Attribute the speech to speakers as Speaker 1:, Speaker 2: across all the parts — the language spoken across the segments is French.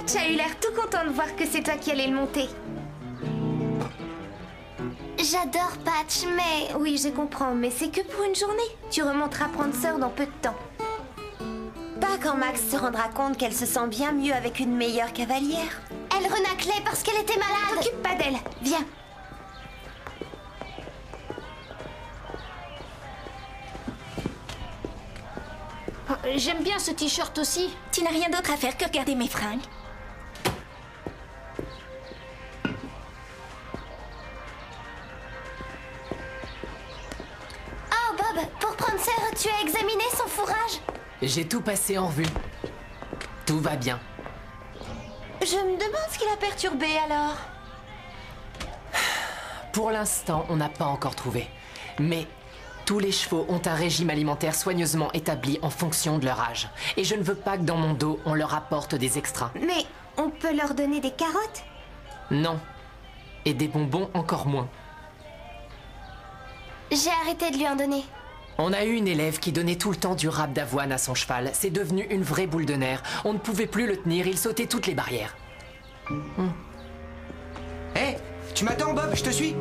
Speaker 1: Tu as eu l'air tout content de voir que c'est toi qui allais le monter.
Speaker 2: J'adore Patch, mais...
Speaker 1: Oui, je comprends, mais c'est que pour une journée. Tu remonteras Prancer dans peu de temps. Pas quand Max se rendra compte qu'elle se sent bien mieux avec une meilleure cavalière.
Speaker 2: Elle renaclait parce qu'elle était malade.
Speaker 1: T'occupe pas d'elle, viens.
Speaker 3: Oh, j'aime bien ce t-shirt aussi.
Speaker 1: Tu n'as rien d'autre à faire que regarder mes fringues.
Speaker 2: Oh Bob, pour Prancer, tu as examiné son fourrage?
Speaker 4: J'ai tout passé en revue. Tout va bien.
Speaker 1: Je me demande ce qui l'a perturbé alors.
Speaker 4: Pour l'instant, on n'a pas encore trouvé. Mais tous les chevaux ont un régime alimentaire soigneusement établi en fonction de leur âge. Et je ne veux pas que dans mon dos, on leur apporte des extras.
Speaker 1: Mais on peut leur donner des carottes?
Speaker 4: Non. Et des bonbons encore moins.
Speaker 2: J'ai arrêté de lui en donner.
Speaker 4: On a eu une élève qui donnait tout le temps du râpe d'avoine à son cheval. C'est devenu une vraie boule de nerfs. On ne pouvait plus le tenir, il sautait toutes les barrières.
Speaker 5: Hé, tu m'attends, Bob, je te suis.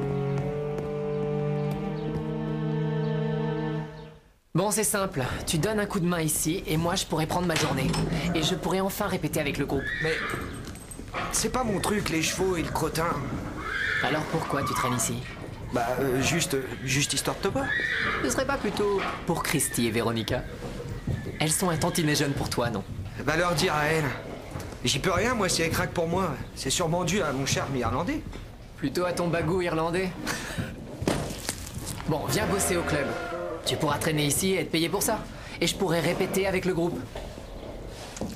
Speaker 4: Bon, c'est simple. Tu donnes un coup de main ici, et moi, je pourrais prendre ma journée. Et je pourrais enfin répéter avec le groupe.
Speaker 5: Mais c'est pas mon truc, les chevaux et le crottin.
Speaker 4: Alors pourquoi tu traînes ici?
Speaker 5: Bah, juste histoire de te voir.
Speaker 4: Ce serait pas plutôt pour Christy et Véronica? Elles sont un tantinet jeunes pour toi, non?
Speaker 5: Va leur dire à elle. J'y peux rien, moi, si elle craque pour moi. C'est sûrement dû à mon charme irlandais.
Speaker 4: Plutôt à ton bagou irlandais. Bon, viens bosser au club. Tu pourras traîner ici et être payé pour ça. Et je pourrais répéter avec le groupe.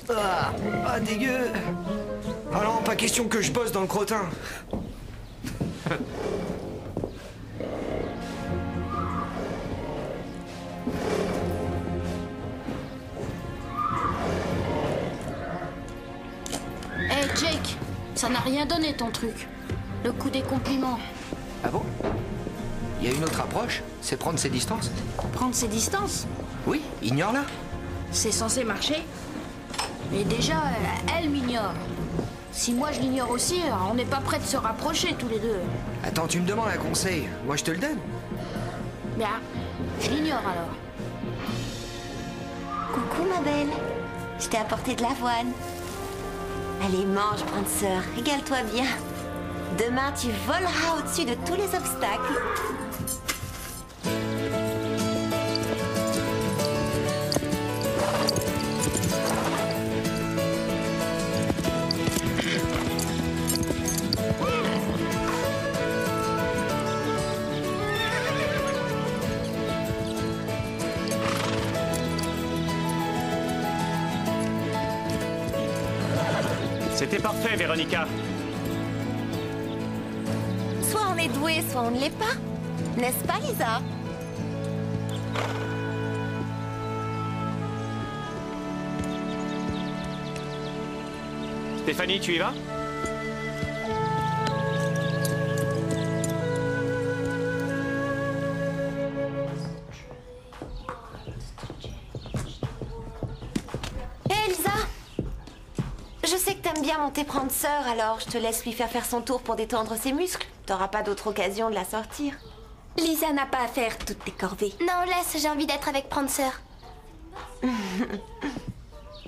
Speaker 5: Ah, dégueu. Ah non, pas question que je bosse dans le crottin.
Speaker 3: Hey Jake, ça n'a rien donné ton truc. Le coup des compliments.
Speaker 5: Ah bon? Il y a une autre approche, c'est prendre ses distances.
Speaker 3: Prendre ses distances,
Speaker 5: Oui, ignore-la.
Speaker 3: c'est censé marcher. Mais déjà, elle m'ignore. Si moi je l'ignore aussi, on n'est pas prêts de se rapprocher tous les deux.
Speaker 5: Attends, tu me demandes un conseil, moi je te le donne.
Speaker 3: Bien, je l'ignore alors.
Speaker 1: Coucou ma belle. Je t'ai apporté de l'avoine. Allez, mange, Prancer. Régale-toi bien. Demain, tu voleras au-dessus de tous les obstacles.
Speaker 6: C'était parfait, Véronica.
Speaker 1: Soit on est doué, soit on ne l'est pas. N'est-ce pas, Lisa?
Speaker 6: Stéphanie, tu y vas?
Speaker 1: Hé, Lisa! Je sais que t'aimes bien monter Prancer, alors je te laisse lui faire son tour pour détendre ses muscles. T'auras pas d'autre occasion de la sortir. Lisa n'a pas à faire toutes tes corvées.
Speaker 2: Non, laisse, j'ai envie d'être avec Prancer.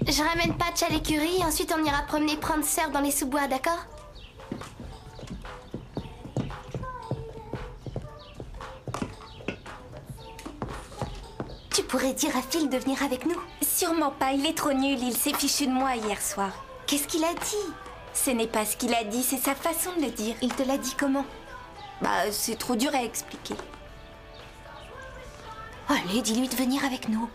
Speaker 2: Je ramène Patch à l'écurie, ensuite on ira promener Prancer dans les sous-bois, d'accord?
Speaker 1: Tu pourrais dire à Phil de venir avec nous. Sûrement pas, il est trop nul, il s'est fichu de moi hier soir. Qu'est-ce qu'il a dit? Ce n'est pas ce qu'il a dit, c'est sa façon de le dire. Il te l'a dit comment? Bah, c'est trop dur à expliquer. Allez, dis-lui de venir avec nous.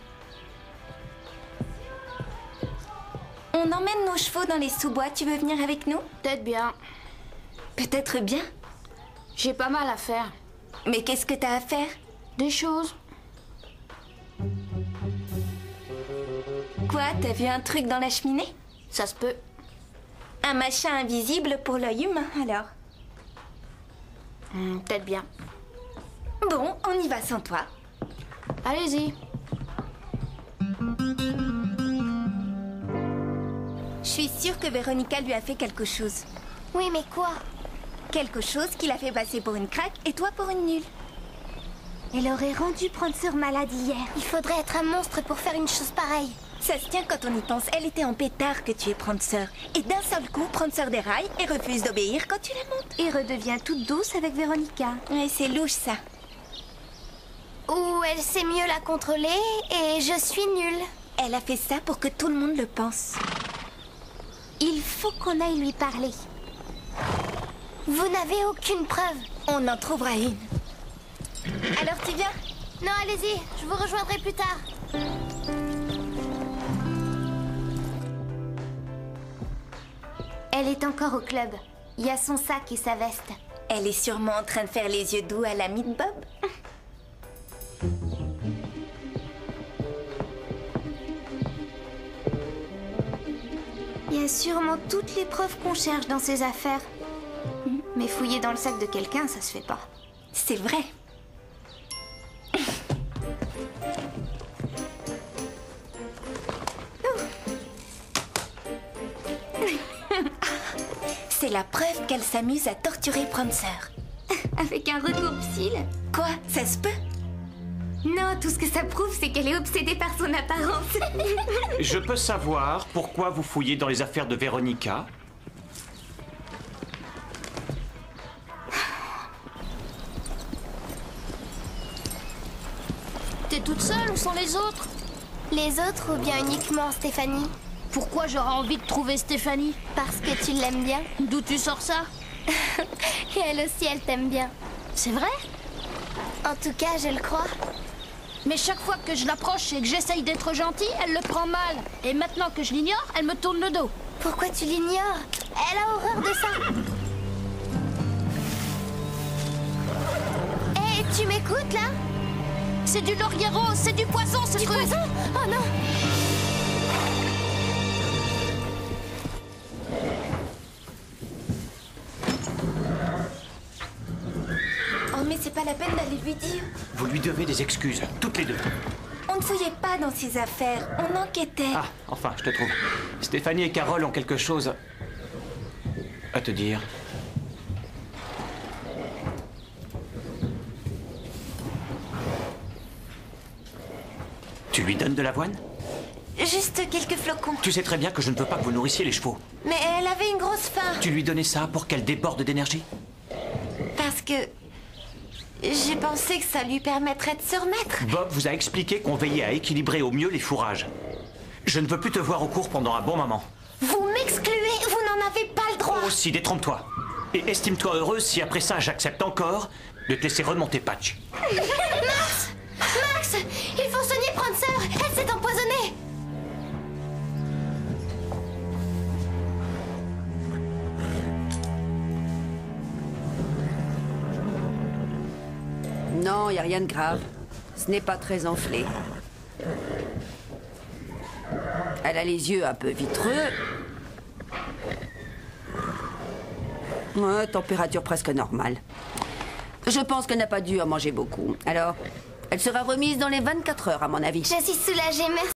Speaker 1: On emmène nos chevaux dans les sous-bois, tu veux venir avec nous?
Speaker 3: Peut-être bien.
Speaker 1: Peut-être bien.
Speaker 3: J'ai pas mal à faire.
Speaker 1: Mais qu'est-ce que t'as à faire?
Speaker 3: Des choses.
Speaker 1: Quoi, t'as vu un truc dans la cheminée?
Speaker 3: Ça se peut.
Speaker 1: Un machin invisible pour l'œil humain, alors?
Speaker 3: Peut-être bien.
Speaker 1: Bon, on y va sans toi.
Speaker 3: Allez-y.
Speaker 1: Je suis sûre que Véronica lui a fait quelque chose.
Speaker 2: Oui, mais quoi?
Speaker 1: Quelque chose qui l'a fait passer pour une craque et toi pour une nulle. Elle aurait rendu Prancer malade hier.
Speaker 2: Il faudrait être un monstre pour faire une chose pareille.
Speaker 1: Ça se tient quand on y pense. Elle était en pétard que tu es Prancer. Et d'un seul coup, Prancer déraille et refuse d'obéir quand tu la montes. Et redevient toute douce avec Véronica. Ouais, c'est louche ça.
Speaker 2: Ou elle sait mieux la contrôler et je suis nulle.
Speaker 1: Elle a fait ça pour que tout le monde le pense.
Speaker 2: Il faut qu'on aille lui parler. Vous n'avez aucune preuve.
Speaker 1: On en trouvera une. Alors tu viens?
Speaker 2: Non, allez-y, je vous rejoindrai plus tard.
Speaker 1: Elle est encore au club. Il y a son sac et sa veste. Elle est sûrement en train de faire les yeux doux à l'ami de Bob. Il y a sûrement toutes les preuves qu'on cherche dans ces affaires. Mais fouiller dans le sac de quelqu'un, ça se fait pas. C'est vrai. C'est la preuve qu'elle s'amuse à torturer Prancer. Avec un retourne-cils? Quoi? Ça se peut? Non, tout ce que ça prouve, c'est qu'elle est obsédée par son apparence.
Speaker 6: Je peux savoir pourquoi vous fouillez dans les affaires de Véronica?
Speaker 3: T'es toute seule ou sont les autres?
Speaker 2: Les autres ou bien uniquement Stéphanie?
Speaker 3: Pourquoi j'aurais envie de trouver Stéphanie?
Speaker 2: Parce que tu l'aimes bien.
Speaker 3: D'où tu sors ça?
Speaker 2: Et elle aussi, elle t'aime bien.
Speaker 3: C'est vrai?
Speaker 2: En tout cas, je le crois.
Speaker 3: Mais chaque fois que je l'approche et que j'essaye d'être gentille, elle le prend mal. Et maintenant que je l'ignore, elle me tourne le dos.
Speaker 2: Pourquoi tu l'ignores? Elle a horreur de ça. Hé, tu m'écoutes là?
Speaker 3: C'est du laurier rose, c'est du poison ce
Speaker 2: Du
Speaker 3: truc.
Speaker 2: poison? Oh non!
Speaker 1: Oh, mais c'est pas la peine d'aller lui dire.
Speaker 6: Vous lui devez des excuses, toutes les deux.
Speaker 1: On ne fouillait pas dans ses affaires, on enquêtait.
Speaker 6: Ah, enfin, je te trouve. Stéphanie et Carole ont quelque chose à te dire. Tu lui donnes de l'avoine?
Speaker 1: Juste quelques flocons.
Speaker 6: Tu sais très bien que je ne veux pas que vous nourrissiez les chevaux.
Speaker 1: Mais elle avait une grosse faim.
Speaker 6: Tu lui donnais ça pour qu'elle déborde d'énergie?
Speaker 1: Parce que j'ai pensé que ça lui permettrait de se remettre.
Speaker 6: Bob vous a expliqué qu'on veillait à équilibrer au mieux les fourrages. Je ne veux plus te voir au cours pendant un bon moment.
Speaker 1: Vous m'excluez, vous n'en avez pas le droit.
Speaker 6: Aussi, détrompe-toi. Et estime-toi heureuse si après ça j'accepte encore de te laisser remonter Patch.
Speaker 2: Max! Max! Il faut soigner Prancer! Elle s'est empoisonnée!
Speaker 7: Non, il n'y a rien de grave. Ce n'est pas très enflé. Elle a les yeux un peu vitreux. Ouais, température presque normale. Je pense qu'elle n'a pas dû en manger beaucoup. Alors, elle sera remise dans les 24 heures, à mon avis.
Speaker 2: Je suis soulagée, merci.